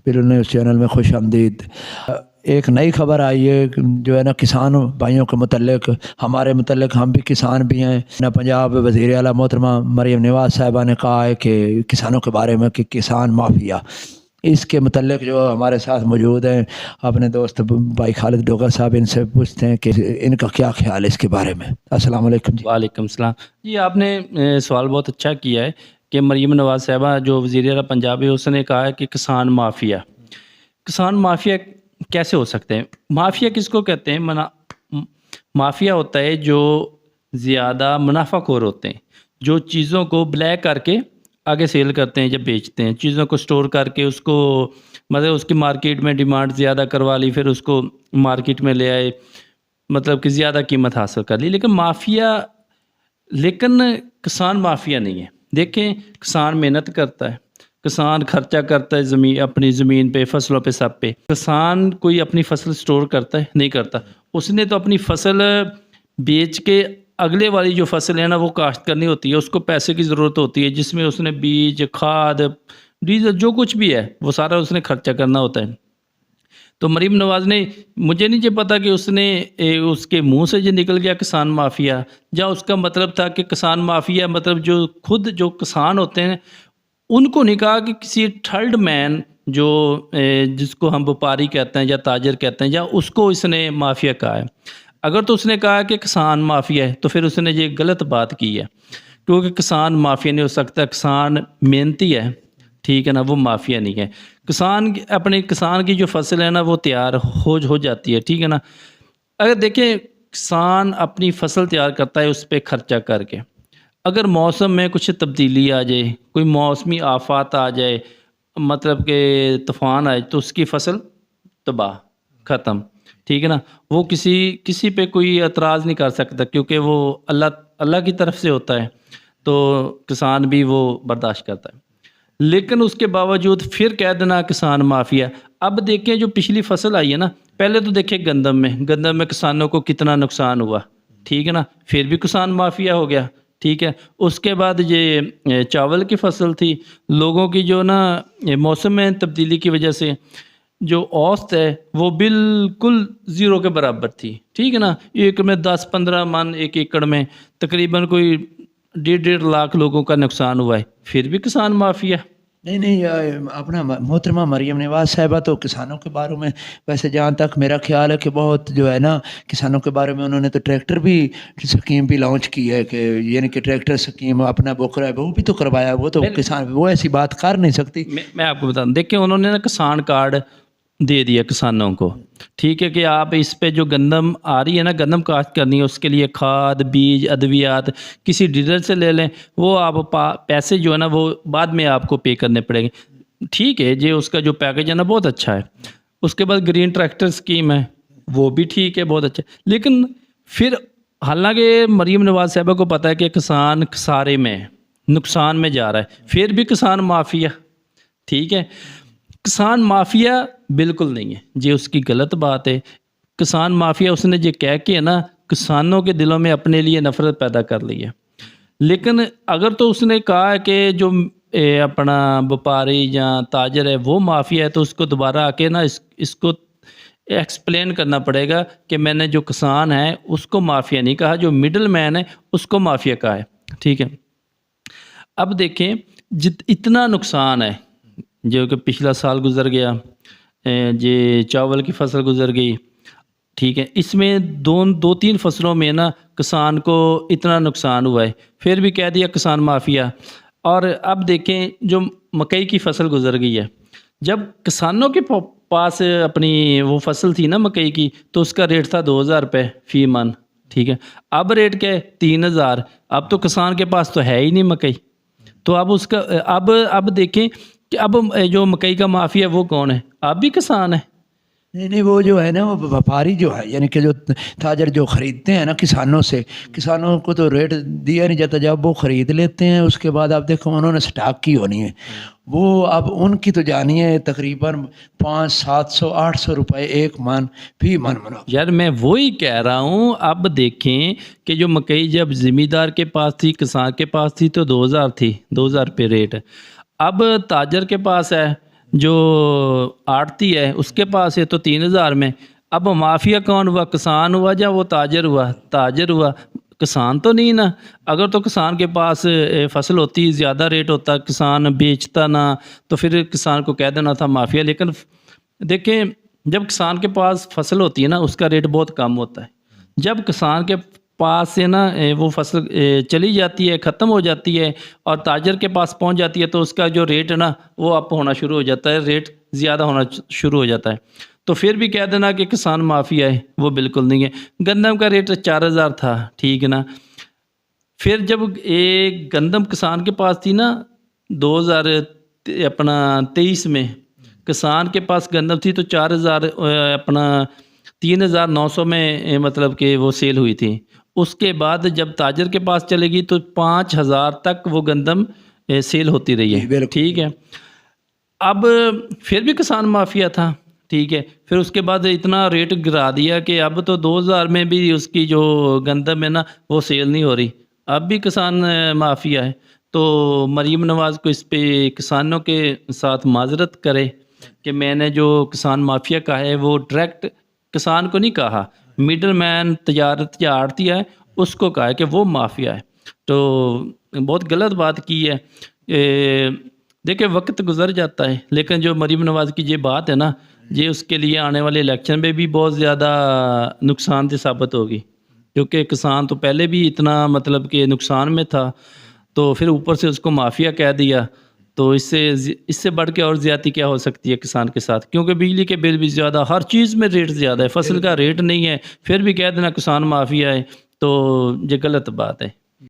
फिर उन्हें उस चैनल में खुश आमदीद। एक नई खबर आई है जो है ना किसान भाइयों के मुतल्लिक, हमारे मुतल्लिक, हम भी किसान भी हैं ना। पंजाब वज़ीर आला मोहतरमा मरीम नवाज़ साहिबा ने कहा है कि किसानों के बारे में कि किसान माफिया, इसके मुतल्लिक जो हमारे साथ मौजूद हैं अपने दोस्त भाई खालिद डोगर साहब, इनसे पूछते हैं कि इनका क्या ख्याल है इसके बारे में। अस्सलाम वालेकुम जी। वालेकुम सलाम जी। आपने सवाल बहुत अच्छा किया है कि मरीम नवाज़ साहिबा जो वज़ीर आला पंजाब है, उसने कहा है कि किसान माफिया। किसान माफिया कैसे हो सकते हैं? माफिया किसको कहते हैं? माफिया होता है जो ज़्यादा मुनाफाखोर होते हैं, जो चीज़ों को ब्लैक करके आगे सेल करते हैं या बेचते हैं। चीज़ों को स्टोर करके उसको मतलब उसकी मार्केट में डिमांड ज़्यादा करवा ली, फिर उसको मार्केट में ले आए, मतलब कि ज़्यादा कीमत हासिल कर ली। लेकिन किसान माफिया नहीं है। देखें, किसान मेहनत करता है, किसान खर्चा करता है अपनी ज़मीन पे, फसलों पे, सब पे। किसान कोई अपनी फसल स्टोर करता है? नहीं करता। उसने तो अपनी फसल बेच के अगले वाली जो फसल है ना वो काश्त करनी होती है, उसको पैसे की ज़रूरत होती है, जिसमें उसने बीज, खाद, डीज़ल जो कुछ भी है वो सारा उसने खर्चा करना होता है। तो मरीम नवाज़ ने, मुझे नहीं ये पता कि उसने उसके मुंह से जो निकल गया किसान माफिया, या उसका मतलब था कि किसान माफिया मतलब जो खुद जो किसान होते हैं उनको नहीं कहा कि किसी थर्ड मैन जो जिसको हम व्यापारी कहते हैं या ताजर कहते हैं, या उसको इसने माफिया कहा है। अगर तो उसने कहा कि किसान माफिया है तो फिर उसने ये गलत बात की है, क्योंकि किसान माफिया नहीं हो सकता। किसान मेहनती है, ठीक है ना, वो माफिया नहीं है। किसान की जो फसल है ना वो तैयार हो जाती है, ठीक है ना। अगर देखें, किसान अपनी फसल तैयार करता है उस पर खर्चा करके। अगर मौसम में कुछ तब्दीली आ जाए, कोई मौसमी आफात आ जाए, मतलब कि तूफ़ान आए, तो उसकी फसल तबाह, ख़त्म, ठीक है ना। वो किसी पे कोई एतराज़ नहीं कर सकता, क्योंकि वो अल्लाह की तरफ से होता है, तो किसान भी वो बर्दाश्त करता है। लेकिन उसके बावजूद फिर कह देना किसान माफिया। अब देखें जो पिछली फसल आई है ना, पहले तो देखें गंदम में किसानों को कितना नुकसान हुआ, ठीक है ना, फिर भी किसान माफिया हो गया, ठीक है। उसके बाद ये चावल की फसल थी, लोगों की जो ना मौसम में तब्दीली की वजह से जो औसत है वो बिल्कुल ज़ीरो के बराबर थी, ठीक है ना। एक में 10-15 मन एक एकड़ में तकरीबन कोई 1.5 लाख लोगों का नुकसान हुआ है, फिर भी किसान माफिया। नहीं नहीं, अपना मोहतरमा मरीम नवाज़ साहिबा तो किसानों के बारे में, वैसे जहाँ तक मेरा ख्याल है कि बहुत जो है ना किसानों के बारे में उन्होंने तो ट्रैक्टर भी स्कीम भी लॉन्च की है कि यानी कि ट्रैक्टर स्कीम अपना बोकरा है वो भी तो करवाया। वो तो किसान, वो ऐसी बात कर नहीं सकती। मैं आपको बता दूं, देखिए उन्होंने ना किसान कार्ड दे दिया किसानों को, ठीक है, कि आप इस पे जो गंदम आ रही है ना, गंदम काश्त करनी है, उसके लिए खाद, बीज, अद्वियात किसी डीलर से ले लें, वो आप पैसे जो है ना वो बाद में आपको पे करने पड़ेंगे, ठीक है जी। उसका जो पैकेज है ना बहुत अच्छा है। उसके बाद ग्रीन ट्रैक्टर स्कीम है, वो भी ठीक है, बहुत अच्छा। लेकिन फिर हालांकि मरीम नवाज साहबा को पता है कि किसान खसारे में है, नुकसान में जा रहा है, फिर भी किसान माफिया, ठीक है। किसान माफिया बिल्कुल नहीं है जी, उसकी गलत बात है। किसान माफिया उसने ये कह के ना किसानों के दिलों में अपने लिए नफरत पैदा कर ली है। लेकिन अगर तो उसने कहा है कि जो अपना व्यापारी या ताजर है वो माफिया है, तो उसको दोबारा आके ना इसको एक्सप्लेन करना पड़ेगा कि मैंने जो किसान है उसको माफिया नहीं कहा, जो मिडल मैन है उसको माफिया कहा है, ठीक है। अब देखें, इतना नुकसान है जो कि पिछला साल गुजर गया, ये चावल की फसल गुजर गई, ठीक है। इसमें दो तीन फसलों में ना किसान को इतना नुकसान हुआ है, फिर भी कह दिया किसान माफिया। और अब देखें जो मकई की फसल गुजर गई है, जब किसानों के पास अपनी वो फसल थी ना मकई की, तो उसका रेट था 2000 रुपये फी मन, ठीक है। अब रेट क्या है? 3000। अब तो किसान के पास तो है ही नहीं मकई, तो अब उसका अब देखें कि अब जो मकई का माफिया वो कौन है? आप भी किसान है। नहीं नहीं, वो जो है ना वो व्यापारी जो है, यानी कि जो ताजर जो ख़रीदते हैं ना किसानों से, किसानों को तो रेट दिया नहीं जाता, जब वो ख़रीद लेते हैं उसके बाद आप देखो उन्होंने स्टॉक की होनी है, वो अब उनकी तो जानी है तकरीबन 500-700-800 रुपये एक मन फी मन मुनाफा। यार मैं वही कह रहा हूँ। अब देखें कि जो मकई जब ज़मींदार के पास थी, किसान के पास थी, तो 2000 थी, 2000 रुपये रेट। अब ताजर के पास है जो आड़ती है उसके पास है तो 3,000 में। अब माफिया कौन हुआ, किसान हुआ या वो ताजर हुआ? ताजर हुआ, किसान तो नहीं ना। अगर तो किसान के पास फसल होती, ज़्यादा रेट होता, किसान बेचता ना, तो फिर किसान को कह देना था माफिया। लेकिन देखें, जब किसान के पास फसल होती है ना, उसका रेट बहुत कम होता है। जब किसान के पास से ना वो फसल चली जाती है, ख़त्म हो जाती है और ताजर के पास पहुंच जाती है, तो उसका जो रेट है ना वो अप होना शुरू हो जाता है, रेट ज़्यादा होना शुरू हो जाता है। तो फिर भी कह देना कि किसान माफिया है, वो बिल्कुल नहीं है। गंदम का रेट 4,000 था, ठीक है ना। फिर जब एक गंदम किसान के पास थी ना 2023 में, किसान के पास गंदम थी तो 4,000 अपना 3,900 में मतलब कि वो सेल हुई थी। उसके बाद जब ताजर के पास चलेगी तो 5,000 तक वो गंदम सेल होती रही जी, है, बिल्कुल। ठीक है। अब फिर भी किसान माफिया था, ठीक है। फिर उसके बाद इतना रेट गिरा दिया कि अब तो 2,000 में भी उसकी जो गंदम है ना वो सेल नहीं हो रही। अब भी किसान माफिया है। तो मरीम नवाज़ को इस पे किसानों के साथ माजरत करे कि मैंने जो किसान माफिया कहा है वो डायरेक्ट किसान को नहीं कहा, मिडल मैन तजारत या आड़तिया है उसको कहा है कि वो माफिया है। तो बहुत गलत बात की है। देखिए, वक्त गुजर जाता है, लेकिन जो मरीम नवाज़ की ये बात है ना, ये उसके लिए आने वाले इलेक्शन में भी बहुत ज़्यादा नुकसानदेह साबित होगी। क्योंकि किसान तो पहले भी इतना मतलब कि नुकसान में था, तो फिर ऊपर से उसको माफिया कह दिया, तो इससे बढ़ के और ज़्यादती क्या हो सकती है किसान के साथ? क्योंकि बिजली के बिल भी ज़्यादा, हर चीज़ में रेट ज़्यादा है, फसल का रेट नहीं है, फिर भी कह देना किसान माफिया है, तो ये गलत बात है।